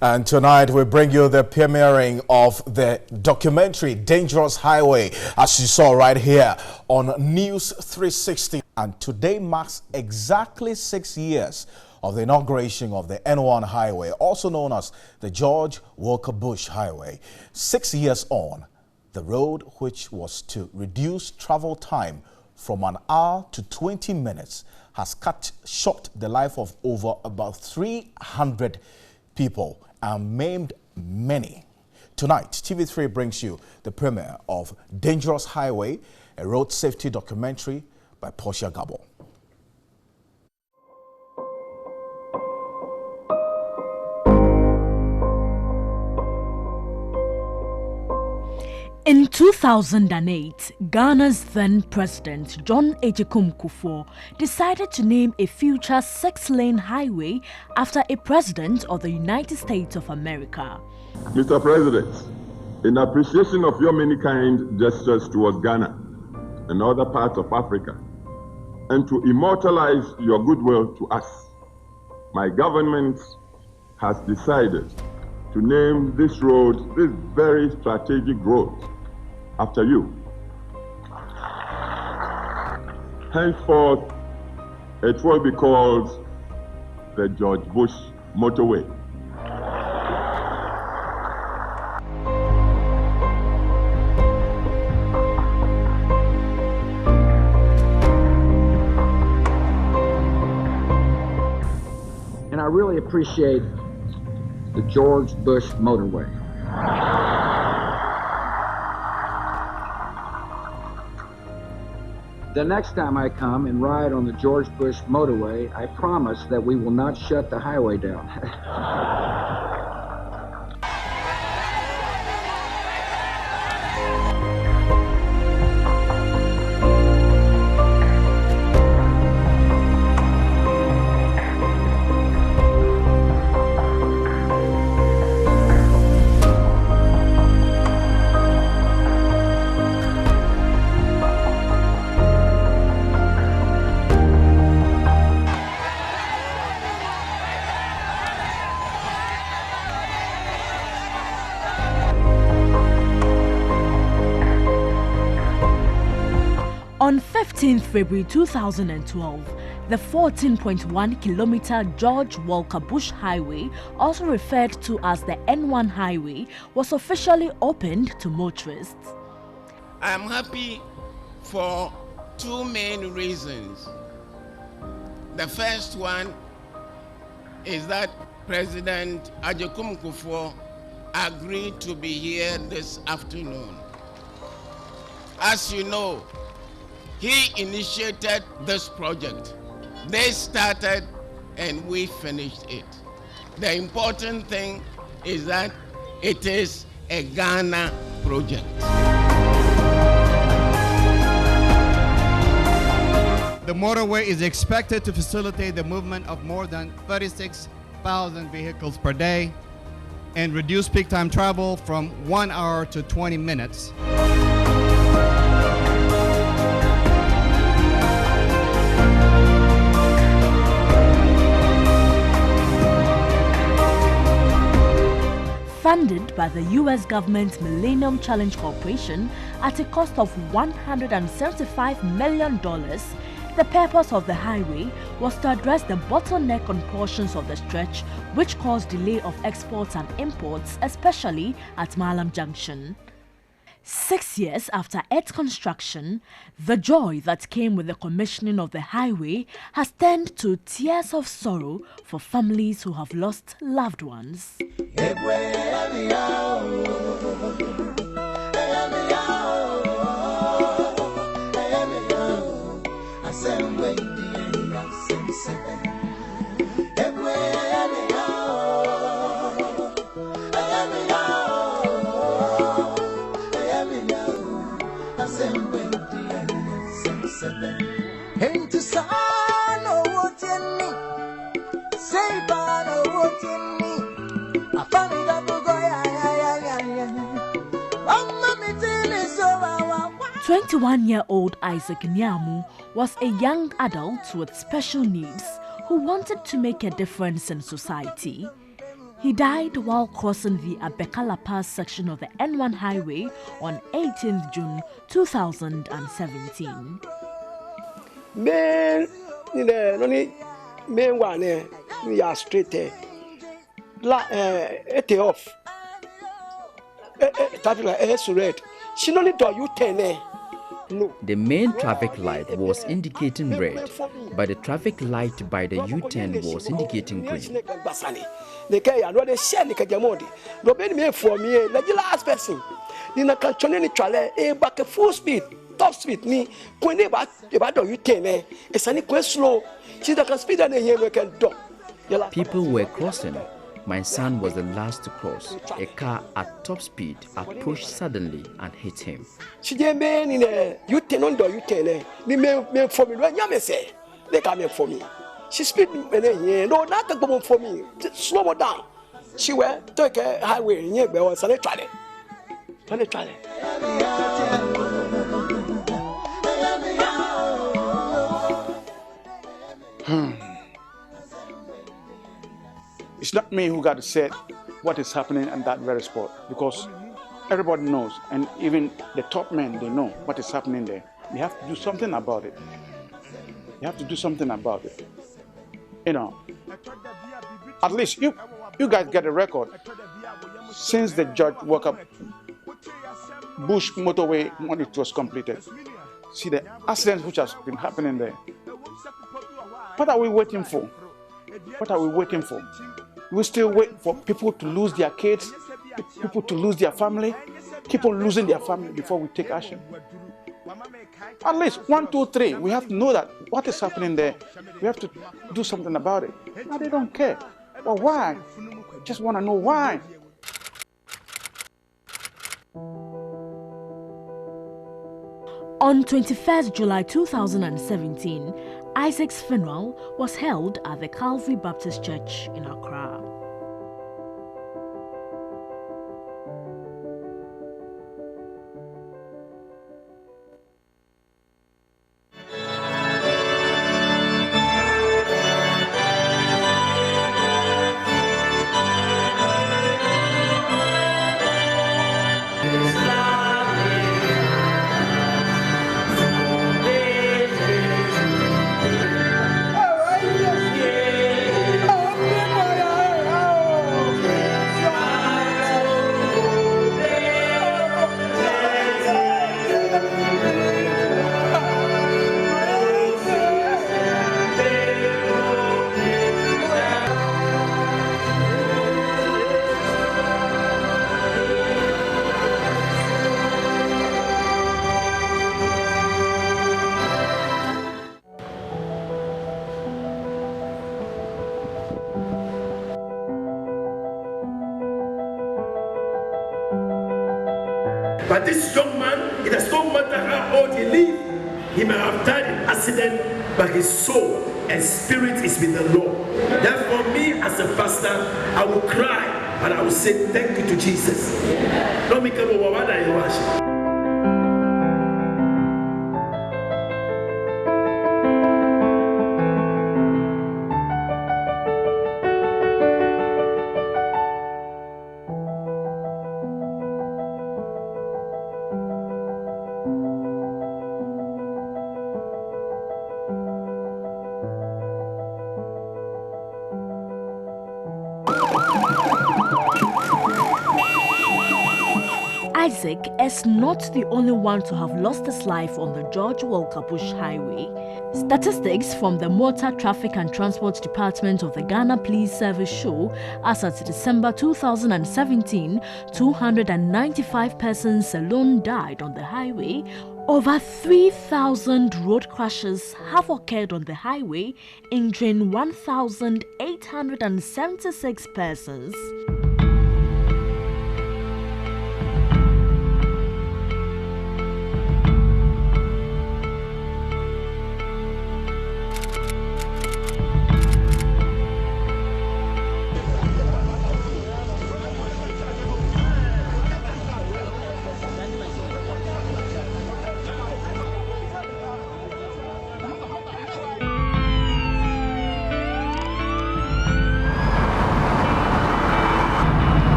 And tonight we bring you the premiering of the documentary Dangerous Highway, as you saw right here on News 360. And today marks exactly 6 years of the inauguration of the N1 Highway, also known as the George Walker Bush Highway. 6 years on, the road, which was to reduce travel time from an hour to 20 minutes, has cut short the life of over about 300 people and maimed many. Tonight, TV3 brings you the premiere of Dangerous Highway, a road safety documentary by Portia Gabo. In 2008, Ghana's then President John Agyekum Kufuor decided to name a future 6-lane highway after a president of the United States of America. Mr. President, in appreciation of your many kind gestures towards Ghana and other parts of Africa, and to immortalize your goodwill to us, my government has decided to name this road, this very strategic road, after you. Henceforth, it will be called the George Bush Motorway. And I really appreciate the George Bush Motorway. The next time I come and ride on the George Bush Motorway, I promise that we will not shut the highway down. On 15 February 2012, the 14.1-kilometer George Walker Bush Highway, also referred to as the N1 Highway, was officially opened to motorists. I am happy for two main reasons. The first one is that President Agyekum Kufuor agreed to be here this afternoon. As you know, he initiated this project. They started and we finished it. The important thing is that it is a Ghana project. The motorway is expected to facilitate the movement of more than 36,000 vehicles per day and reduce peak time travel from 1 hour to 20 minutes. Funded by the U.S. government's Millennium Challenge Corporation at a cost of $175 million, the purpose of the highway was to address the bottleneck on portions of the stretch which caused delay of exports and imports, especially at Malam Junction. 6 years after its construction, the joy that came with the commissioning of the highway has turned to tears of sorrow for families who have lost loved ones. "21-year-old Isaac Nyamu was a young adult with special needs who wanted to make a difference in society. He died while crossing the Abekala Pass section of the N1 highway on 18th June 2017. Man, one, we are straight off. Traffic light red. She no need to you turn. No. The main traffic light was indicating red, but the traffic light by the U-turn was indicating green. The guy I know they share the Kajamodi. No be me for me, like the last person. The na can turn any trailer, back at full speed, top speed. Me, when they about you turn, it's any quite slow. She can speed and here we can do. People were crossing. My son was the last to cross. A car at top speed approached suddenly and hit him. She didn't mean in a you turn on the you turn. Me for me, when you say they come for me. She speed me, no, not a problem for me. Slow her down. She went to a highway near me was a try it. It's not me who got to say what is happening at that very spot, because everybody knows, and even the top men, they know what is happening there. They have to do something about it. You have to do something about it. You know, at least you guys get a record. Since the judge woke up Bush motorway when it was completed, see the accidents which has been happening there. What are we waiting for? What are we waiting for? We still wait for people to lose their kids, people to lose their family, keep on losing their family before we take action. At least 1, 2, 3, we have to know that what is happening there. We have to do something about it. Now they don't care. But why? Just want to know why. On 21st July 2017, Isaac's funeral was held at the Calvary Baptist Church in Accra. But this young man, it does not matter how old he lives, he may have died in accident, but his soul and spirit is with the Lord. Therefore, me as a pastor, I will cry and I will say thank you to Jesus. Don't make a Isaac is not the only one to have lost his life on the George Walker Bush Highway. Statistics from the Motor Traffic and Transport Department of the Ghana Police Service show as at December 2017, 295 persons alone died on the highway. Over 3,000 road crashes have occurred on the highway, injuring 1,876 persons.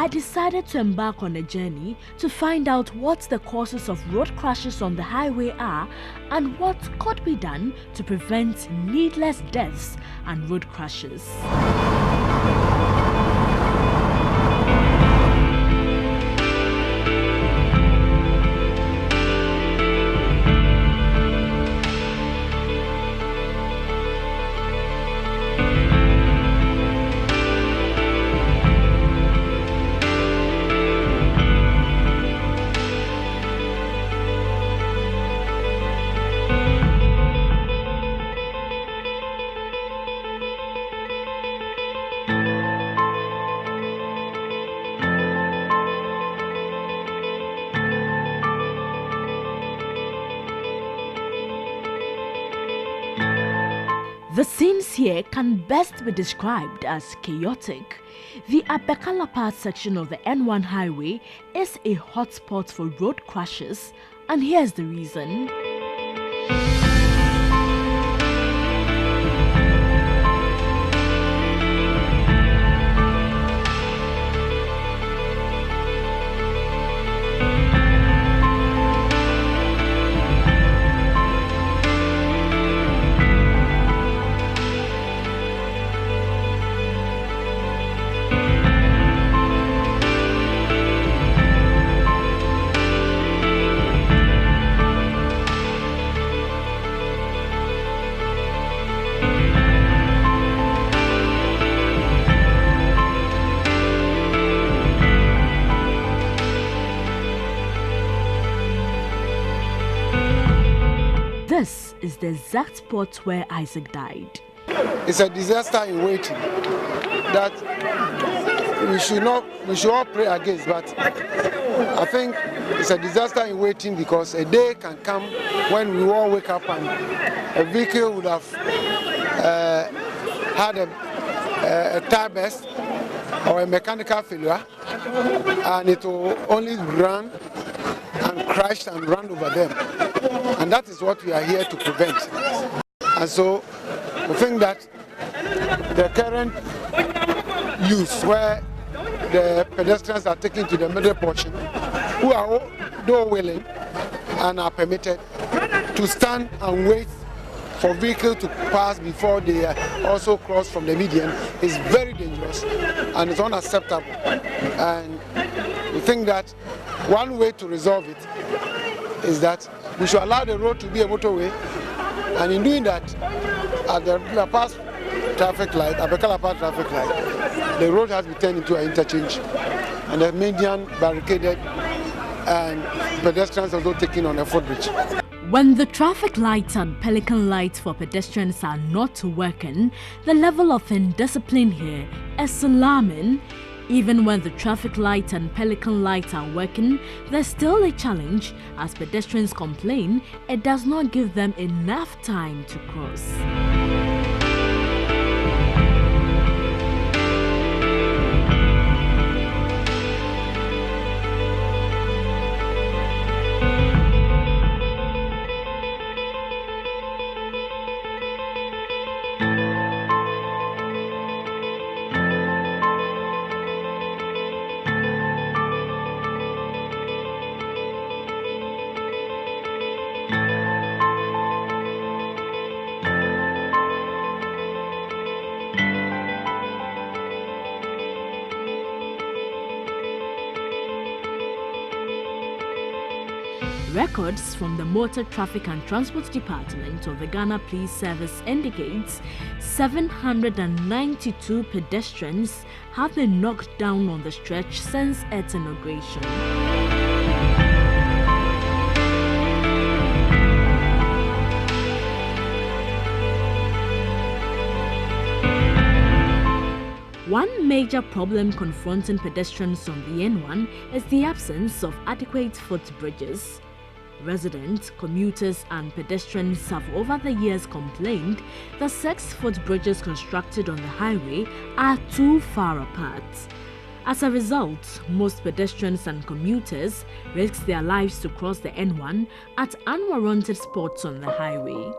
I decided to embark on a journey to find out what the causes of road crashes on the highway are and what could be done to prevent needless deaths and road crashes. The scenes here can best be described as chaotic. The Abekalapa section of the N1 highway is a hotspot for road crashes, and here's the reason. This is the exact spot where Isaac died. It's a disaster in waiting that we should all pray against, but I think it's a disaster in waiting because a day can come when we all wake up and a vehicle would have had a tire burst or a mechanical failure, and it will only run and crash and run over them. And that is what we are here to prevent. And so we think that the current use where the pedestrians are taken to the middle portion, who are though willing and are permitted to stand and wait for vehicles to pass before they also cross from the median, is very dangerous and it's unacceptable. And we think that one way to resolve it is that we should allow the road to be a motorway, and in doing that, at the Abekalapa traffic light, the road has been turned into an interchange, and the median barricaded, and pedestrians also taken on a footbridge. When the traffic lights and pelican lights for pedestrians are not working, the level of indiscipline here is alarming. Even when the traffic light and pelican lights are working, there's still a challenge as pedestrians complain it does not give them enough time to cross. Records from the Motor Traffic and Transport Department of the Ghana Police Service indicates 792 pedestrians have been knocked down on the stretch since its inauguration. One major problem confronting pedestrians on the N1 is the absence of adequate footbridges. Residents, commuters and pedestrians have over the years complained the 6 footbridges constructed on the highway are too far apart. As a result, most pedestrians and commuters risk their lives to cross the N1 at unwarranted spots on the highway.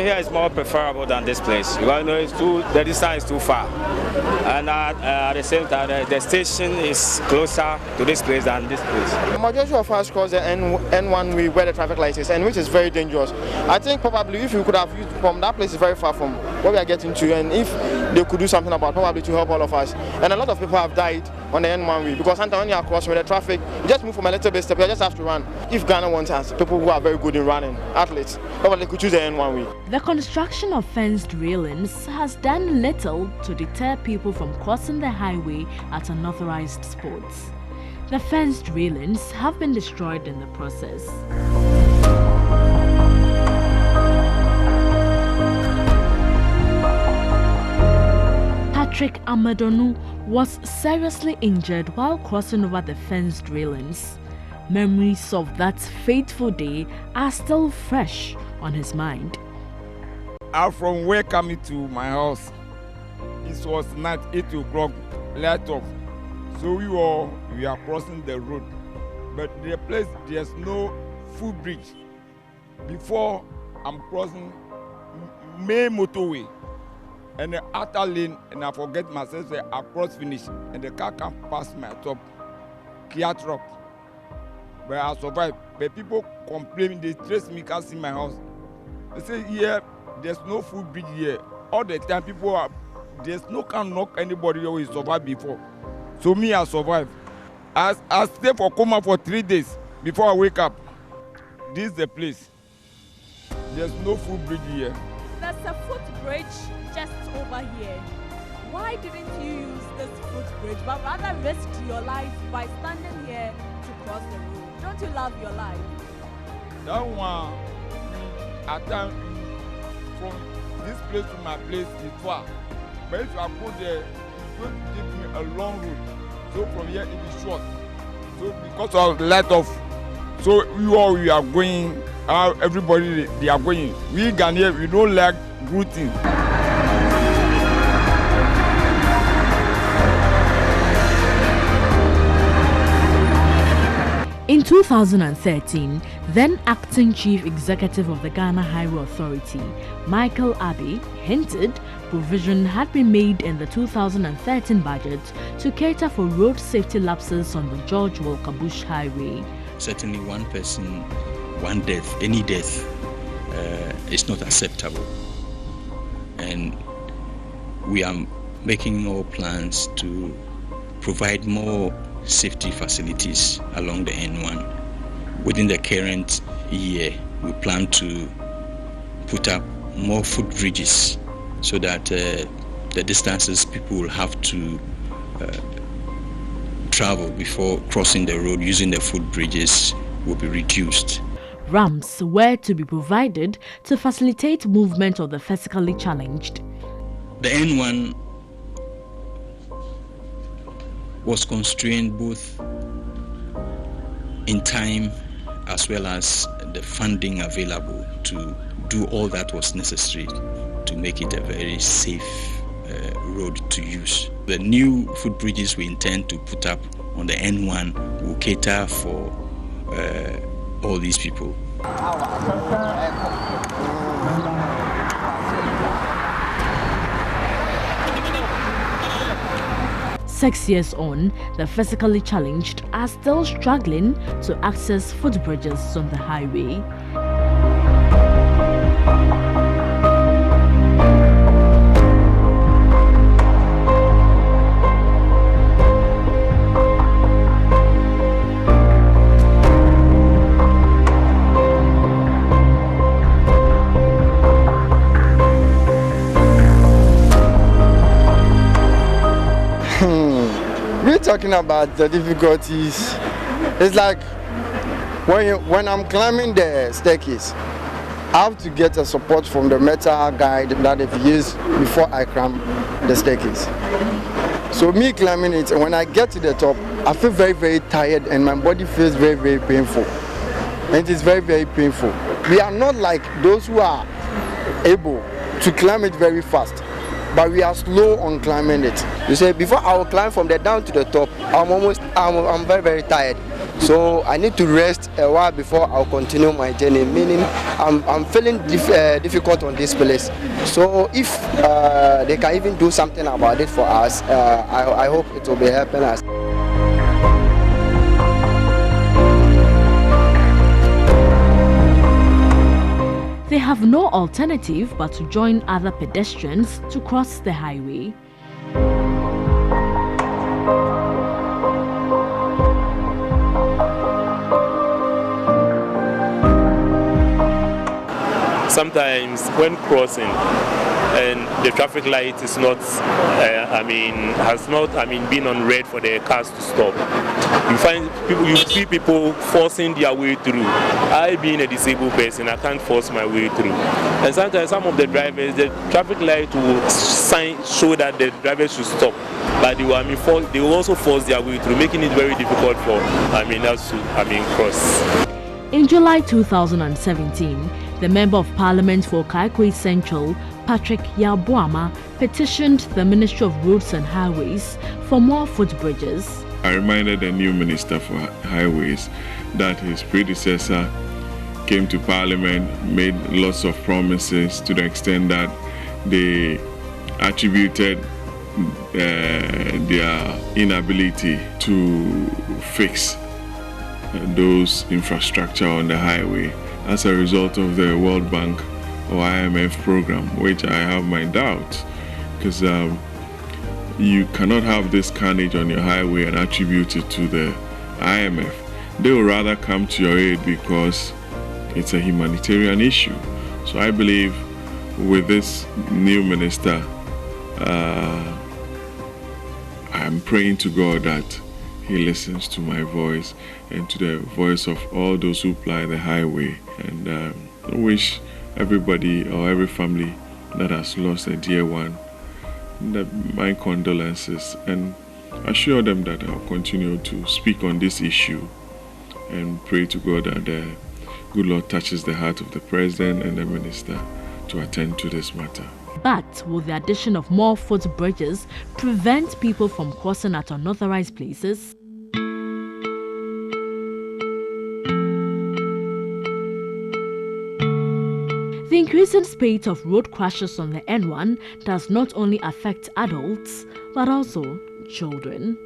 crossing here is more preferable than this place. Because the distance is too far. And at the same time, the station is closer to this place than this place. The majority of us cross the N1 way where the traffic light is, and which is very dangerous. I think probably if you could have used from that place is very far from what we are getting to, and if they could do something about probably to help all of us. And a lot of people have died on the N1 way because sometimes when you are crossing with the traffic, you just move from a little bit step, you just have to run. If Ghana wants us, people who are very good in running, athletes, probably could choose the N1 way. The construction of fenced railings has done little to deter people from crossing the highway at unauthorized spots. The fenced railings have been destroyed in the process. Patrick Amadonu was seriously injured while crossing over the fenced railings. Memories of that fateful day are still fresh on his mind. I'm from where coming to my house. It was night 8 o'clock, light off. So we are crossing the road. But the place, there's no footbridge. Before I'm crossing main motorway and the outer lane, and I forget myself, say I cross finish, and the car can pass my top, Kia truck. But I survived. But people complain, they trace me, can't see my house. They say, yeah, there's no footbridge here. All the time people are, there's no can knock anybody who will survive before. So me, I survived. I stay for coma for 3 days before I wake up. This is the place. There's no footbridge here. There's a footbridge just over here. Why didn't you use this footbridge, but rather risk your life by standing here to cross the road? Don't you love your life? That one, at times, from this place to my place is far. But if I go there, it's going to take me a long road. So from here it is short. So because of the light off, so we are going, everybody they are going. We Ghanaians, we don't like good things. In 2013, then acting chief executive of the Ghana Highway Authority, Michael Abbey, hinted provision had been made in the 2013 budget to cater for road safety lapses on the George Walker Bush Highway. Certainly one person, one death, any death is not acceptable. And we are making more plans to provide more safety facilities along the N1. Within the current year, we plan to put up more footbridges so that the distances people will have to travel before crossing the road using the footbridges will be reduced. Ramps were to be provided to facilitate movement of the physically challenged. The N1 was constrained both in time as well as the funding available to do all that was necessary to make it a very safe road to use. The new footbridges we intend to put up on the N1 will cater for all these people. 6 years on, the physically challenged are still struggling to access footbridges on the highway. We're talking about the difficulties. It's like when I'm climbing the staircase, I have to get a support from the metal guide that I've used before I climb the staircase. So me climbing it, when I get to the top, I feel very, very tired and my body feels very, very painful. And it is very, very painful. We are not like those who are able to climb it very fast, but we are slow on climbing it. You say before I will climb from the down to the top, I'm very, very tired. So I need to rest a while before I'll continue my journey, meaning I'm feeling difficult on this place. So if they can even do something about it for us, I hope it will be helping us. They have no alternative but to join other pedestrians to cross the highway. Sometimes when crossing and the traffic light is not, been on red for the cars to stop, you see people forcing their way through. I, being a disabled person, I can't force my way through. And sometimes some of the drivers, the traffic light will show that the drivers should stop, but they will also force their way through, making it very difficult for us to cross. In July 2017, the Member of Parliament for Kaikui Central, Patrick Yabuama, petitioned the Ministry of Roads and Highways for more footbridges. I reminded the new Minister for Highways that his predecessor came to Parliament, made lots of promises to the extent that they attributed their inability to fix those infrastructure on the highway as a result of the World Bank or IMF program, which I have my doubts, because you cannot have this carnage on your highway and attribute it to the IMF. They will rather come to your aid because it's a humanitarian issue. So I believe with this new minister, I'm praying to God that he listens to my voice and to the voice of all those who ply the highway. And I wish everybody or every family that has lost a dear one my condolences, and assure them that I'll continue to speak on this issue and pray to God that the good Lord touches the heart of the President and the Minister to attend to this matter. But will the addition of more footbridges prevent people from crossing at unauthorized places? The increasing spate of road crashes on the N1 does not only affect adults, but also children.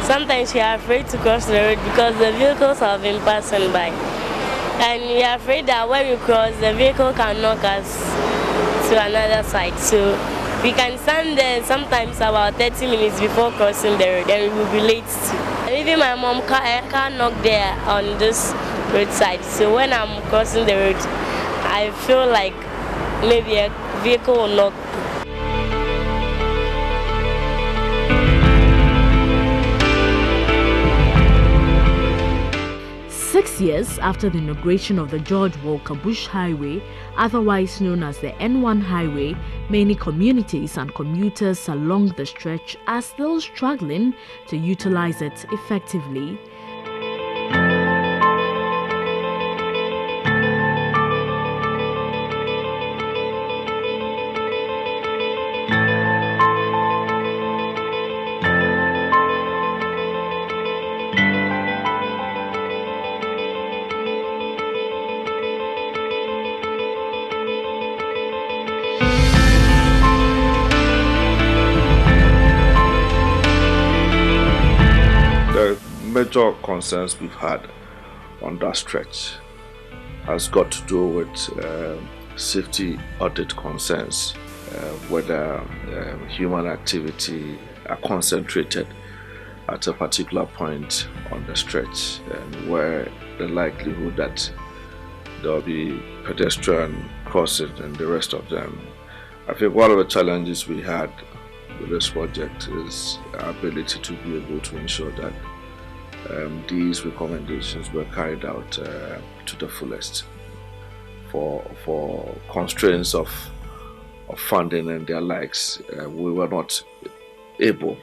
Sometimes you are afraid to cross the road because the vehicles have been passing by. And you are afraid that when we cross, the vehicle can knock us to another side. So we can stand there sometimes about 30 minutes before crossing the road, and we will be late too. And even my mom car knocked there on this roadside. So when I'm crossing the road, I feel like maybe a vehicle will knock. 6 years after the inauguration of the George Walker Bush Highway, otherwise known as the N1 Highway, many communities and commuters along the stretch are still struggling to utilize it effectively. Major concerns we've had on that stretch has got to do with safety audit concerns, whether human activity are concentrated at a particular point on the stretch, and where the likelihood that there'll be pedestrian crossing and the rest of them. I think one of the challenges we had with this project is our ability to be able to ensure that these recommendations were carried out to the fullest. For constraints of funding and their likes, we were not able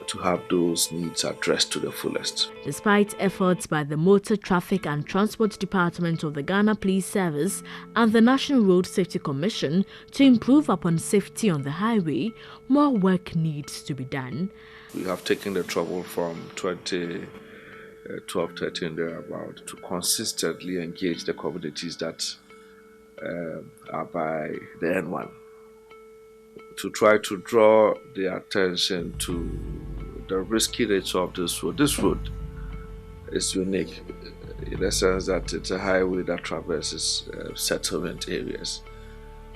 to have those needs addressed to the fullest. Despite efforts by the Motor Traffic and Transport Department of the Ghana Police Service and the National Road Safety Commission to improve upon safety on the highway, more work needs to be done. We have taken the trouble from 2012-13 thereabout to consistently engage the communities that are by the N1, to try to draw their attention to the risky nature of this road. This road is unique in the sense that it's a highway that traverses settlement areas.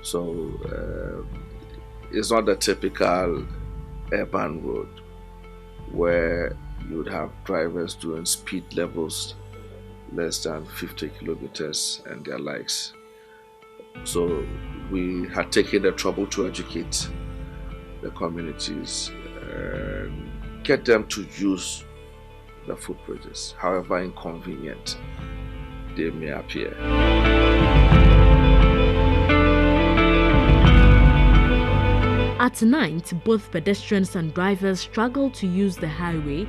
So it's not the typical urban road where you would have drivers doing speed levels less than 50 kilometers and their likes. So we had taken the trouble to educate the communities and get them to use the footbridges, however inconvenient they may appear. At night, both pedestrians and drivers struggle to use the highway.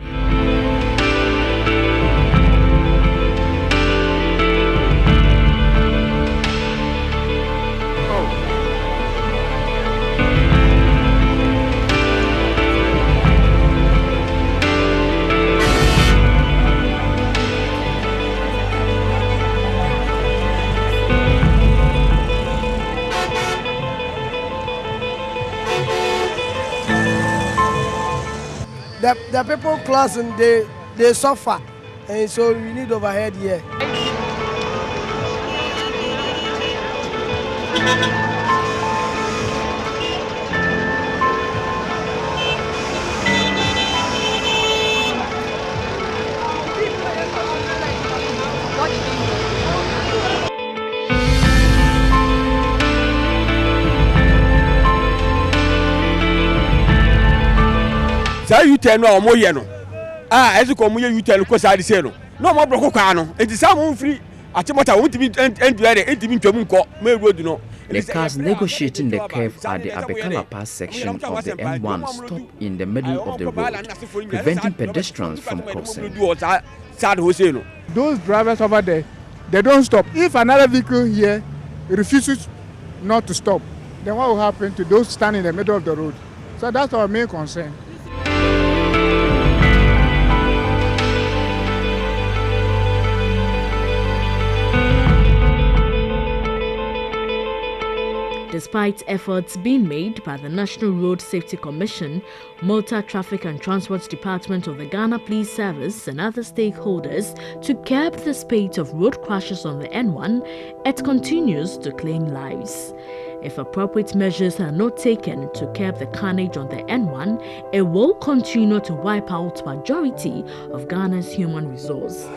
The people crossing, they suffer, and so we need overhead here. You tell no more yeno. As you come here, you tell because I say no. No more brocano. It is some free. I think what I want to be and it even to no. The cars negotiating the curve at the Abekala Pass section of the M1 stop in the middle of the road, preventing pedestrians from crossing. Those drivers over there, they don't stop. If another vehicle here refuses not to stop, then what will happen to those standing in the middle of the road? So that's our main concern. Despite efforts being made by the National Road Safety Commission, Motor Traffic and Transport Department of the Ghana Police Service and other stakeholders to curb the spate of road crashes on the N1, it continues to claim lives. If appropriate measures are not taken to curb the carnage on the N1, it will continue to wipe out the majority of Ghana's human resource.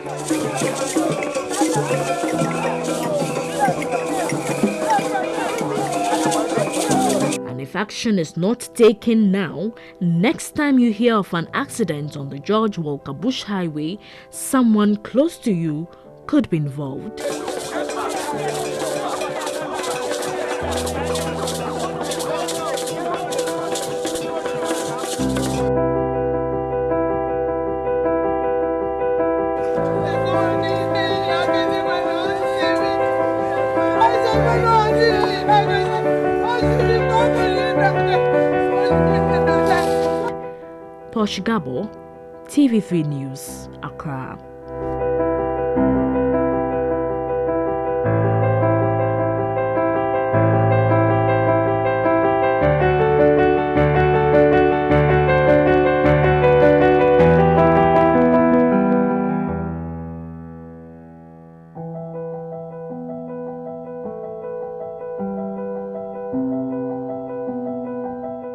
If action is not taken now, next time you hear of an accident on the George Walker Bush Highway, someone close to you could be involved. Posh Gabo, TV3 News, Accra.